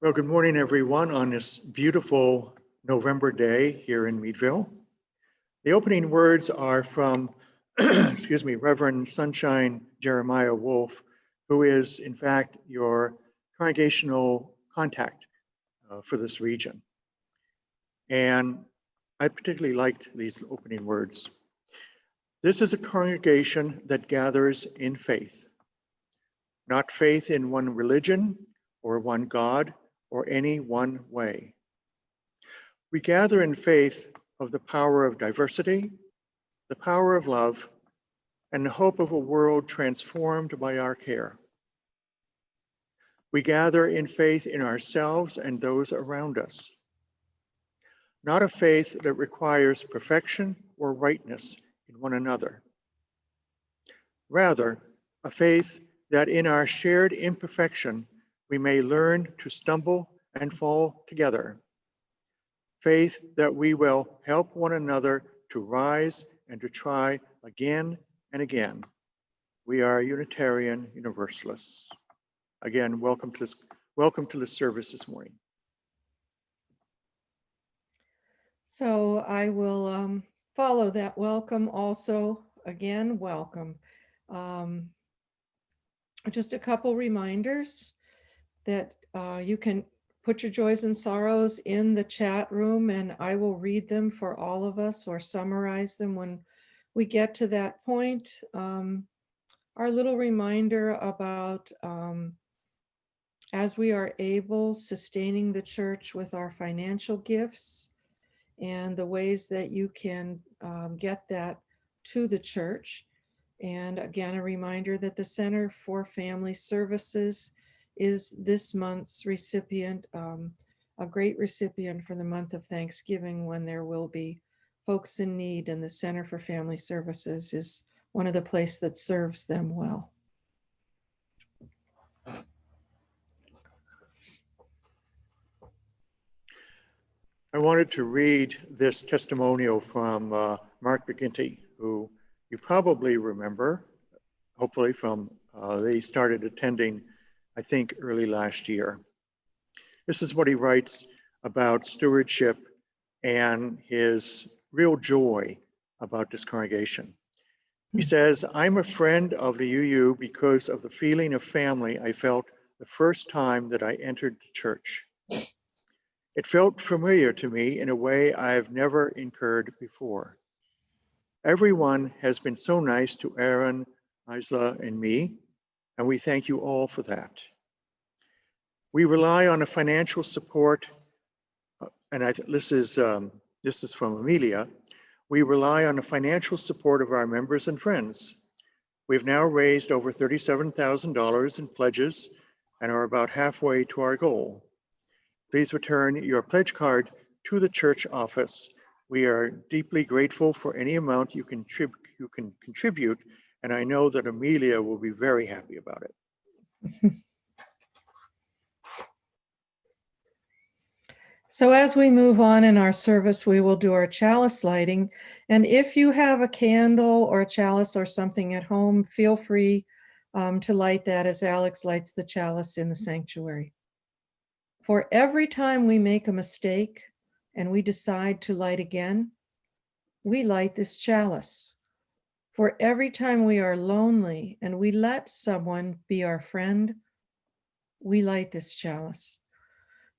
Well, good morning, everyone, on this beautiful November day here in Meadville. The opening words are from, excuse me, Reverend Sunshine Jeremiah Wolf, who is, in fact, your congregational contact for this region. And I particularly liked these opening words. This is a congregation that gathers in faith, not faith in one religion or one God or any one way. We gather in faith of the power of diversity, the power of love, and the hope of a world transformed by our care. We gather in faith in ourselves and those around us, not a faith that requires perfection or rightness in one another. Rather, a faith that in our shared imperfection, we may learn to stumble and fall together. Faith that we will help one another to rise and to try again and again. We are Unitarian Universalists. Again, welcome to this service this morning. So I will follow that welcome also. Again, welcome. Just a couple reminders that you can put your joys and sorrows in the chat room, and I will read them for all of us or summarize them when we get to that point. Our little reminder about as we are able, sustaining the church with our financial gifts and the ways that you can get that to the church. And again, a reminder that the Center for Family Services is this month's recipient, a great recipient for the month of Thanksgiving, when there will be folks in need, and the Center for Family Services is one of the places that serves them well. I wanted to read this testimonial from Mark McGinty, who you probably remember, hopefully from, they started attending, I think, early last year. This is what he writes about stewardship and his real joy about this congregation. He says, I'm a friend of the UU because of the feeling of family I felt the first time that I entered the church. It felt familiar to me in a way I've never incurred before. Everyone has been so nice to Aaron, Isla, and me, and we thank you all for that. We rely on a financial support, and this is from Amelia. We rely on the financial support of our members and friends. We've now raised over $37,000 in pledges and are about halfway to our goal. Please return your pledge card to the church office. We are deeply grateful for any amount you can contribute, and I know that Amelia will be very happy about it. So as we move on in our service, we will do our chalice lighting. And if you have a candle or a chalice or something at home, feel free to light that as Alex lights the chalice in the sanctuary. For every time we make a mistake and we decide to light again, we light this chalice. For every time we are lonely and we let someone be our friend, we light this chalice.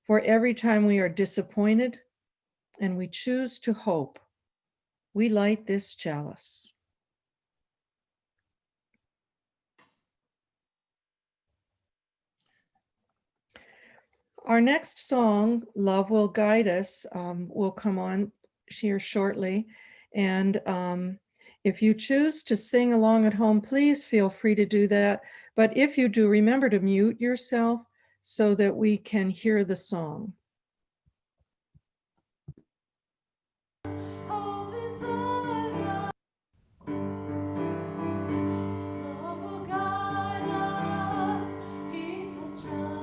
For every time we are disappointed and we choose to hope, we light this chalice. Our next song, Love Will Guide Us, will come on here shortly. And if you choose to sing along at home, please feel free to do that. But if you do, remember to mute yourself so that we can hear the song. Love will guide us through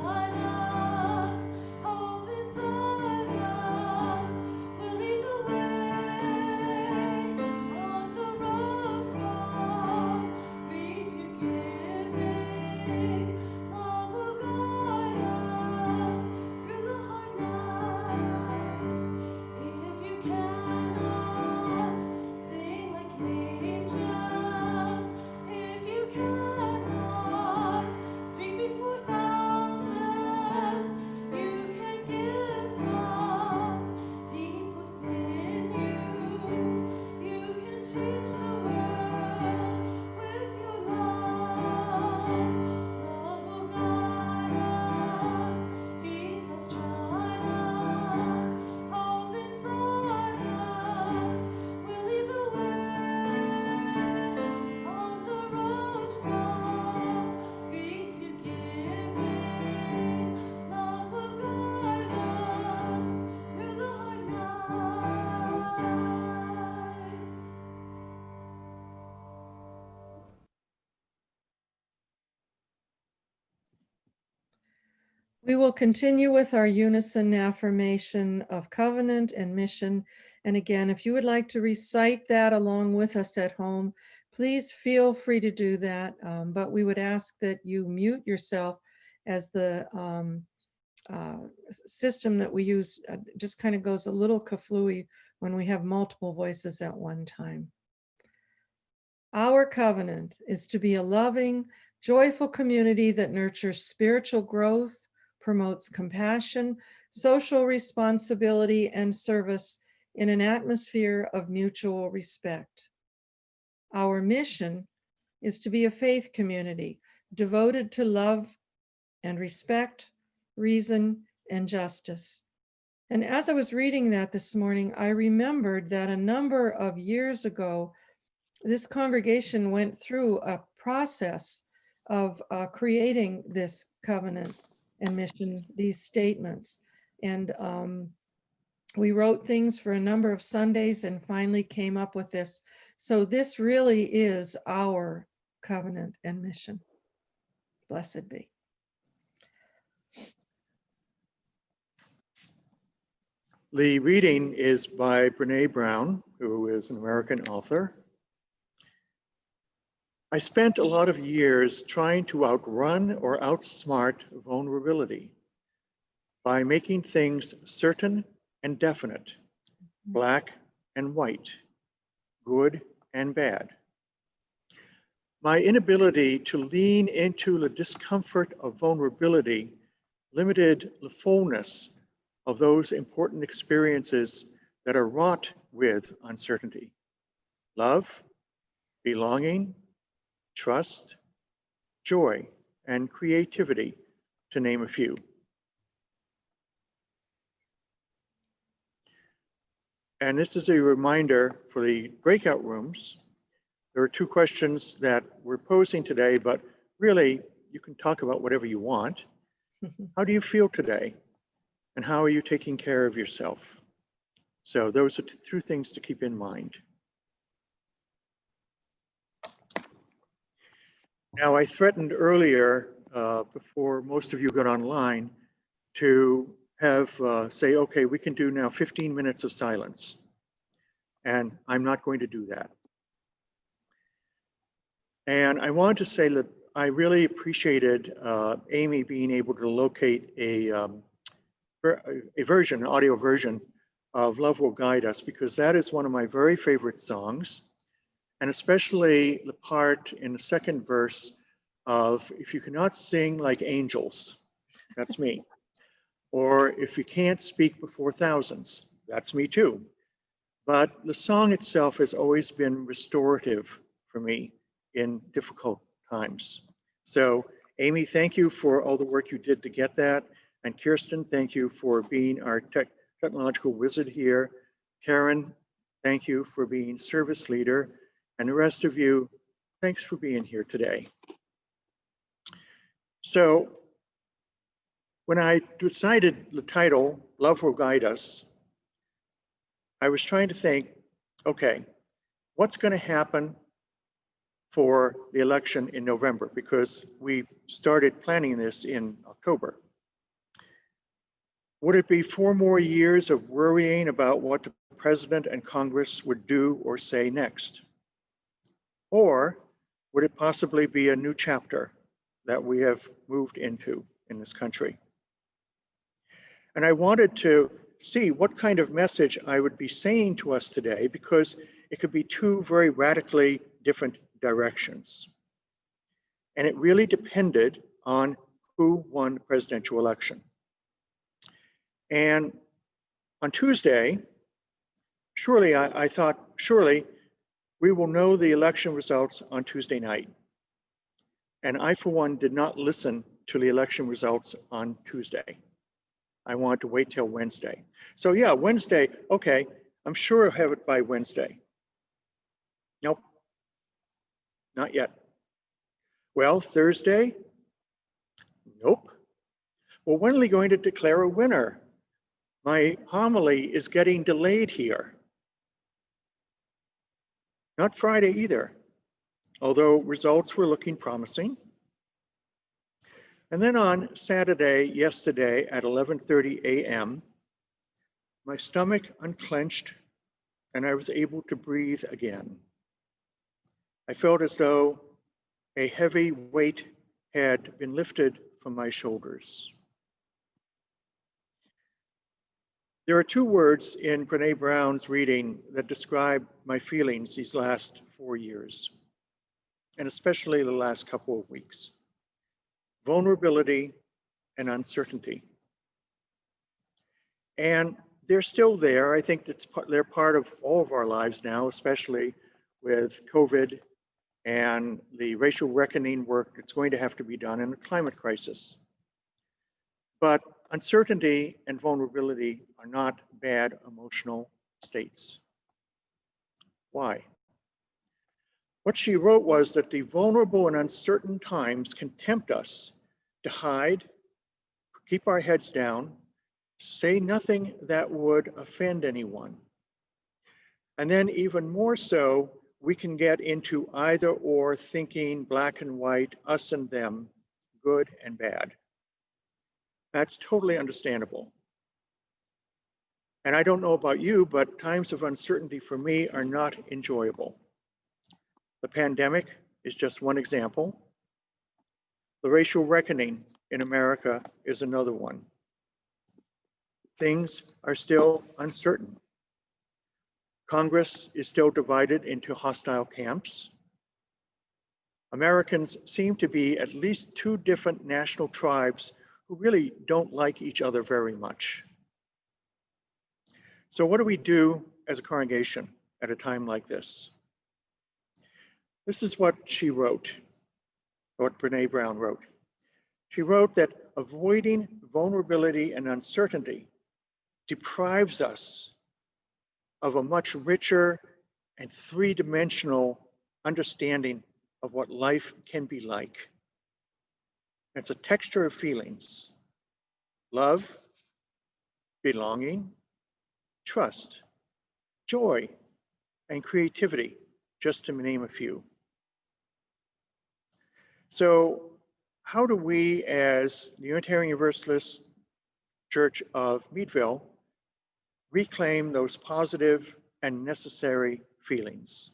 We will continue with our unison affirmation of covenant and mission. And again, if you would like to recite that along with us at home, please feel free to do that. But we would ask that you mute yourself, as the system that we use just kind of goes a little kaflooey when we have multiple voices at one time. Our covenant is to be a loving, joyful community that nurtures spiritual growth, promotes compassion, social responsibility, and service in an atmosphere of mutual respect. Our mission is to be a faith community devoted to love and respect, reason, and justice. And as I was reading that this morning, I remembered that a number of years ago, this congregation went through a process of creating this covenant and mission, these statements. And we wrote things for a number of Sundays and finally came up with this. So this really is our covenant and mission. Blessed be. The reading is by Brene Brown, who is an American author. I spent a lot of years trying to outrun or outsmart vulnerability by making things certain and definite, black and white, good and bad. My inability to lean into the discomfort of vulnerability limited the fullness of those important experiences that are wrought with uncertainty: love, belonging, trust, joy, and creativity, to name a few. And this is a reminder for the breakout rooms. There are two questions that we're posing today, but really you can talk about whatever you want. How do you feel today? And how are you taking care of yourself? So those are two things to keep in mind. Now, I threatened earlier, before most of you got online, to have say, okay, we can do now 15 minutes of silence. And I'm not going to do that. And I wanted to say that I really appreciated Amy being able to locate an audio version of Love Will Guide Us, because that is one of my very favorite songs. And especially the part in the second verse of, if you cannot sing like angels, that's me. Or if you can't speak before thousands, that's me too. But the song itself has always been restorative for me in difficult times. So Amy, thank you for all the work you did to get that. And Kirsten, thank you for being our technological wizard here. Karen, thank you for being service leader. And the rest of you, thanks for being here today. So when I decided the title, Love Will Guide Us, I was trying to think, okay, what's going to happen for the election in November? Because we started planning this in October. Would it be 4 more years of worrying about what the president and Congress would do or say next? Or would it possibly be a new chapter that we have moved into in this country? And I wanted to see what kind of message I would be saying to us today, because it could be 2 very radically different directions. And it really depended on who won the presidential election. And on Tuesday, I thought, surely we will know the election results on Tuesday night. And I, for one, did not listen to the election results on Tuesday. I wanted to wait till Wednesday. So yeah, Wednesday, okay, I'm sure I'll have it by Wednesday. Nope, not yet. Well, Thursday? Nope. Well, when are they going to declare a winner? My homily is getting delayed here. Not Friday either, although results were looking promising. And then on Saturday, yesterday at 11:30 a.m., my stomach unclenched and I was able to breathe again. I felt as though a heavy weight had been lifted from my shoulders. There are two words in Brene Brown's reading that describe my feelings these last 4 years, and especially the last couple of weeks: vulnerability and uncertainty. And they're still there. I think they're part of all of our lives now, especially with COVID and the racial reckoning work that's going to have to be done in the climate crisis. But uncertainty and vulnerability are not bad emotional states. Why? What she wrote was that the vulnerable and uncertain times can tempt us to hide, keep our heads down, say nothing that would offend anyone. And then even more so, we can get into either or thinking, black and white, us and them, good and bad. That's totally understandable. And I don't know about you, but times of uncertainty for me are not enjoyable. The pandemic is just one example. The racial reckoning in America is another one. Things are still uncertain. Congress is still divided into hostile camps. Americans seem to be at least two different national tribes who really don't like each other very much. So what do we do as a congregation at a time like this? This is what she wrote, what Brene Brown wrote. She wrote that avoiding vulnerability and uncertainty deprives us of a much richer and three-dimensional understanding of what life can be like. It's a texture of feelings: love, belonging, trust, joy, and creativity, just to name a few. So how do we, as the Unitarian Universalist Church of Meadville, reclaim those positive and necessary feelings: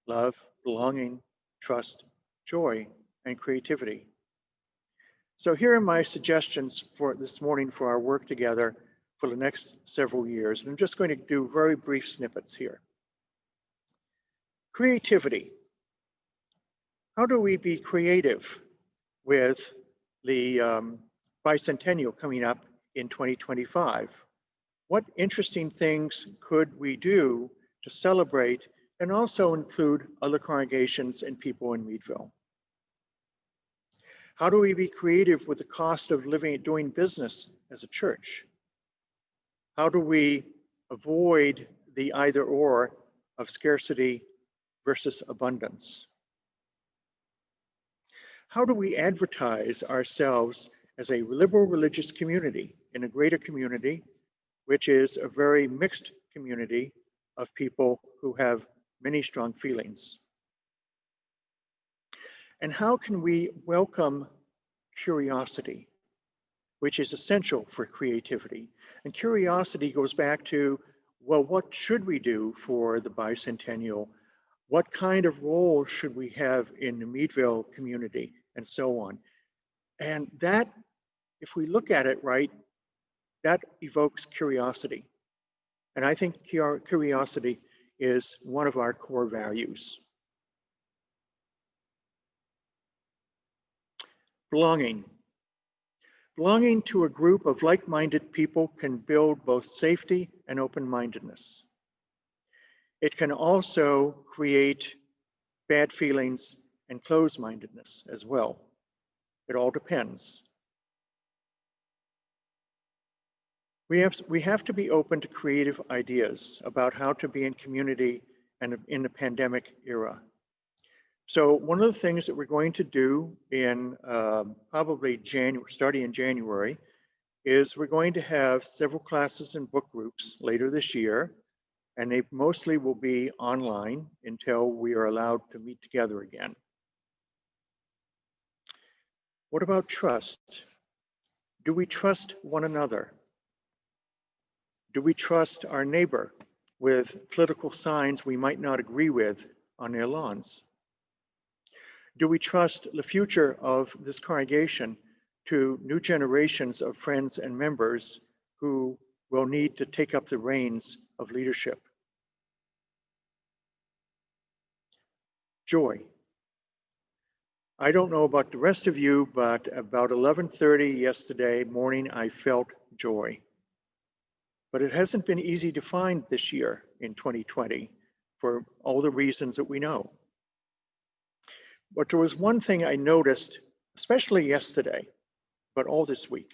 love, belonging, trust, joy, and creativity? So here are my suggestions for this morning for our work together for the next several years. And I'm just going to do very brief snippets here. Creativity. How do we be creative with the bicentennial coming up in 2025? What interesting things could we do to celebrate and also include other congregations and people in Meadville? How do we be creative with the cost of living and doing business as a church? How do we avoid the either or of scarcity versus abundance? How do we advertise ourselves as a liberal religious community in a greater community, which is a very mixed community of people who have many strong feelings? And how can we welcome curiosity, which is essential for creativity? And curiosity goes back to, well, what should we do for the bicentennial? What kind of role should we have in the Meadville community, and so on? And that, if we look at it right, that evokes curiosity. And I think curiosity is one of our core values. Belonging. Belonging to a group of like-minded people can build both safety and open-mindedness. It can also create bad feelings and closed-mindedness as well. It all depends. We have to be open to creative ideas about how to be in community and in the pandemic era. So one of the things that we're going to do in probably starting in January, is we're going to have several classes and book groups later this year, and they mostly will be online until we are allowed to meet together again. What about trust? Do we trust one another? Do we trust our neighbor with political signs we might not agree with on their lawns? Do we trust the future of this congregation to new generations of friends and members who will need to take up the reins of leadership? Joy. I don't know about the rest of you, but about 11:30 yesterday morning, I felt joy. But it hasn't been easy to find this year in 2020 for all the reasons that we know. But there was one thing I noticed, especially yesterday, but all this week,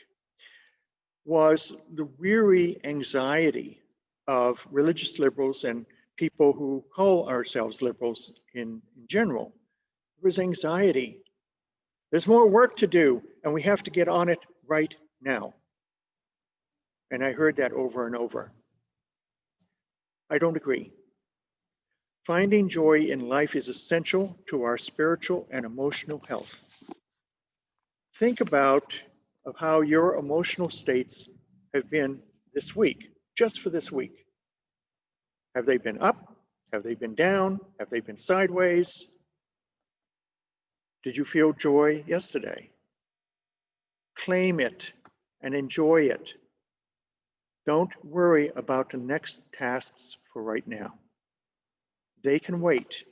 was the weary anxiety of religious liberals and people who call ourselves liberals in general. There was anxiety. There's more work to do, and we have to get on it right now. And I heard that over and over. I don't agree. Finding joy in life is essential to our spiritual and emotional health. Think about how your emotional states have been this week, just for this week. Have they been up? Have they been down? Have they been sideways? Did you feel joy yesterday? Claim it and enjoy it. Don't worry about the next tasks for right now. They can wait.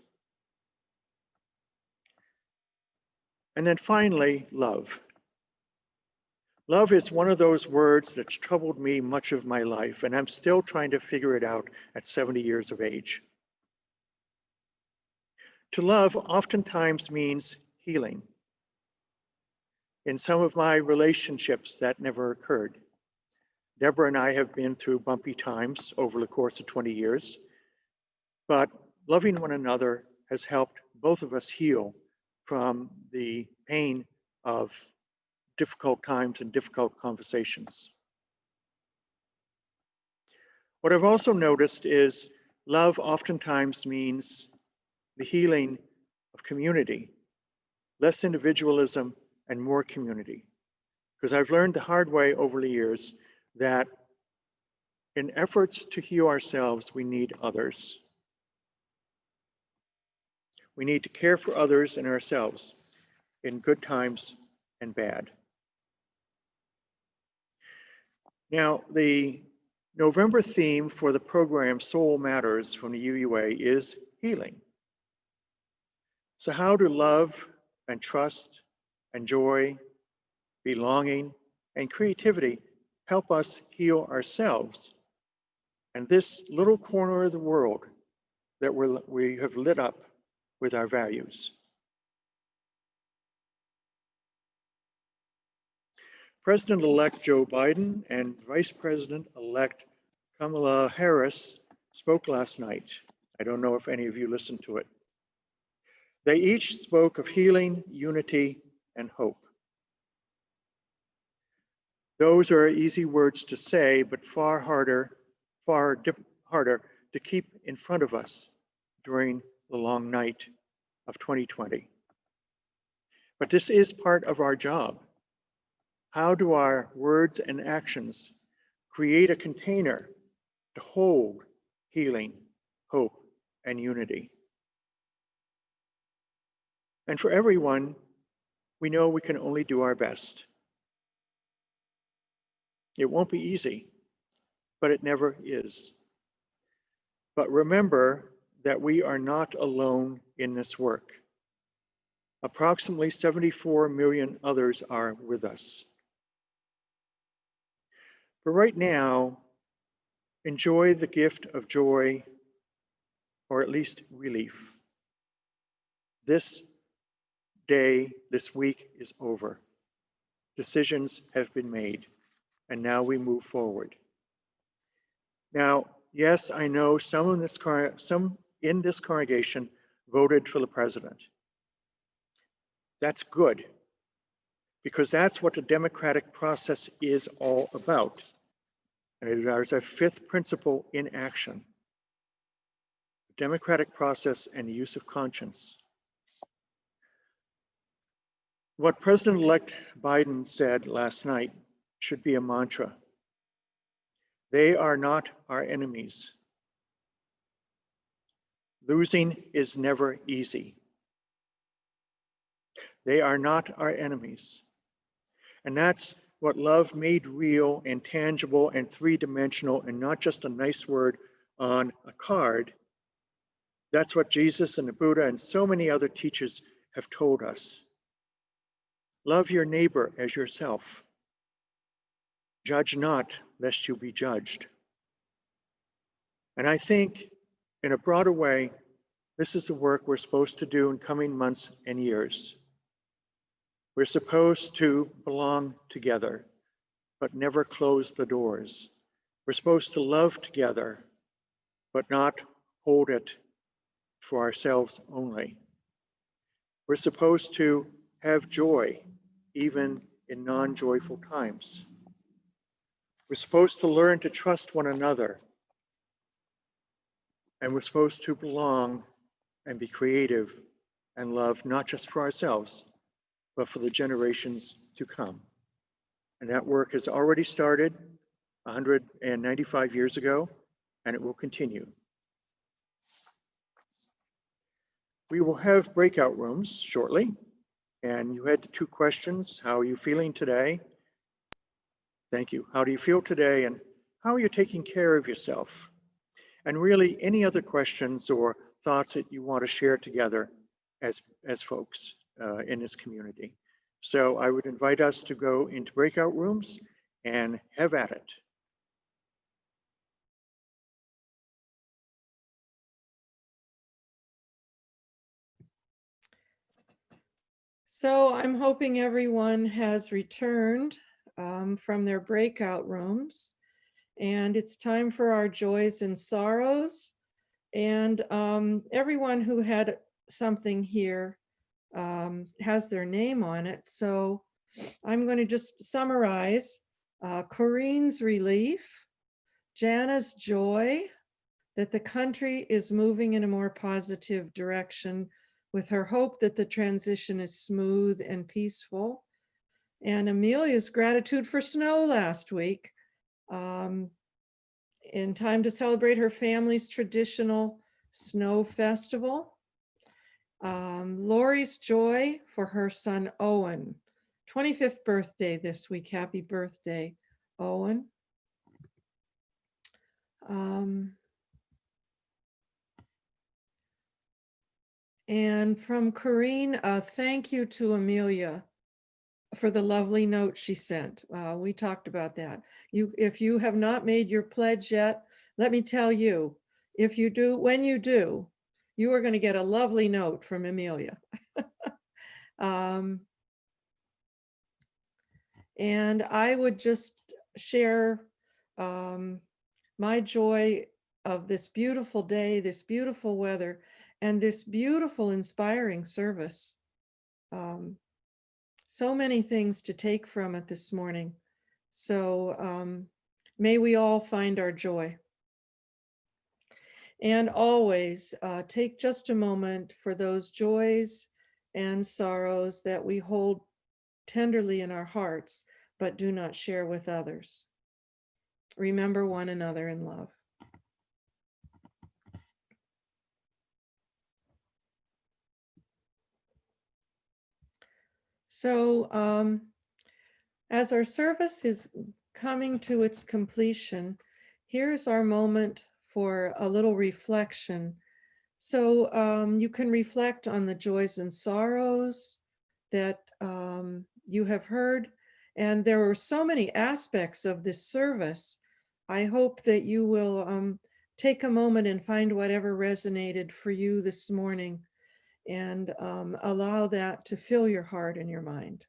And then finally, love. Love is one of those words that's troubled me much of my life, and I'm still trying to figure it out at 70 years of age. To love oftentimes means healing. In some of my relationships, that never occurred. Deborah and I have been through bumpy times over the course of 20 years, but loving one another has helped both of us heal from the pain of difficult times and difficult conversations. What I've also noticed is love oftentimes means the healing of community, less individualism and more community. Because I've learned the hard way over the years that in efforts to heal ourselves, we need others. We need to care for others and ourselves in good times and bad. Now, the November theme for the program Soul Matters from the UUA is healing. So how do love and trust and joy, belonging, and creativity help us heal ourselves and this little corner of the world that we have lit up with our values? President-elect Joe Biden and Vice President-elect Kamala Harris spoke last night. I don't know if any of you listened to it. They each spoke of healing, unity, and hope. Those are easy words to say, but far harder to keep in front of us during the long night of 2020. But this is part of our job. How do our words and actions create a container to hold healing, hope, and unity? And for everyone, we know we can only do our best. It won't be easy, but it never is. But remember that we are not alone in this work. Approximately 74 million others are with us. But right now, enjoy the gift of joy, or at least relief. This day, this week is over. Decisions have been made, and now we move forward. Now, yes, I know some in this congregation voted for the president. That's good, because that's what the democratic process is all about. And it is our fifth principle in action: the democratic process and the use of conscience. What President-elect Biden said last night should be a mantra. They are not our enemies. Losing is never easy. They are not our enemies. And that's what love made real and tangible and three-dimensional and not just a nice word on a card. That's what Jesus and the Buddha and so many other teachers have told us. Love your neighbor as yourself. Judge not, lest you be judged. And I think, in a broader way, this is the work we're supposed to do in coming months and years. We're supposed to belong together, but never close the doors. We're supposed to love together, but not hold it for ourselves only. We're supposed to have joy, even in non-joyful times. We're supposed to learn to trust one another. And we're supposed to belong and be creative and love, not just for ourselves, but for the generations to come. And that work has already started 195 years ago, and it will continue. We will have breakout rooms shortly, and you had the two questions. How are you feeling today? Thank you. How do you feel today, and how are you taking care of yourself? And really, any other questions or thoughts that you want to share together as folks in this community. So I would invite us to go into breakout rooms and have at it. So I'm hoping everyone has returned from their breakout rooms, and it's time for our joys and sorrows. And everyone who had something here has their name on it. So I'm going to just summarize. Corinne's relief, Jana's joy that the country is moving in a more positive direction, with her hope that the transition is smooth and peaceful, and Amelia's gratitude for snow last week, in time to celebrate her family's traditional snow festival. Lori's joy for her son Owen, 25th birthday this week. Happy birthday, Owen. And from Corrine, thank you to Amelia for the lovely note she sent. We talked about that. If you have not made your pledge yet, let me tell you, if you do, when you do, you are going to get a lovely note from Amelia. And I would just share my joy of this beautiful day, this beautiful weather, and this beautiful, inspiring service. So many things to take from it this morning. So may we all find our joy. And always take just a moment for those joys and sorrows that we hold tenderly in our hearts, but do not share with others. Remember one another in love. So as our service is coming to its completion, here's our moment for a little reflection. So you can reflect on the joys and sorrows that you have heard. And there are so many aspects of this service. I hope that you will take a moment and find whatever resonated for you this morning, and allow that to fill your heart and your mind.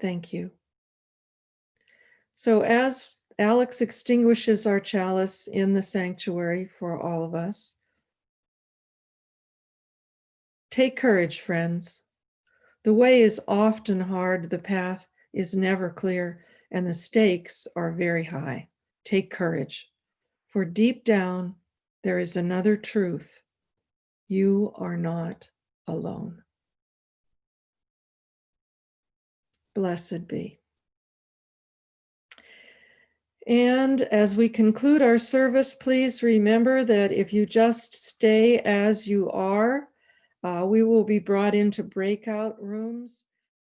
Thank you. So as Alex extinguishes our chalice in the sanctuary for all of us, take courage, friends. The way is often hard, the path is never clear, and the stakes are very high. Take courage, for deep down there is another truth. You are not alone. Blessed be. And as we conclude our service, please remember that if you just stay as you are, we will be brought into breakout rooms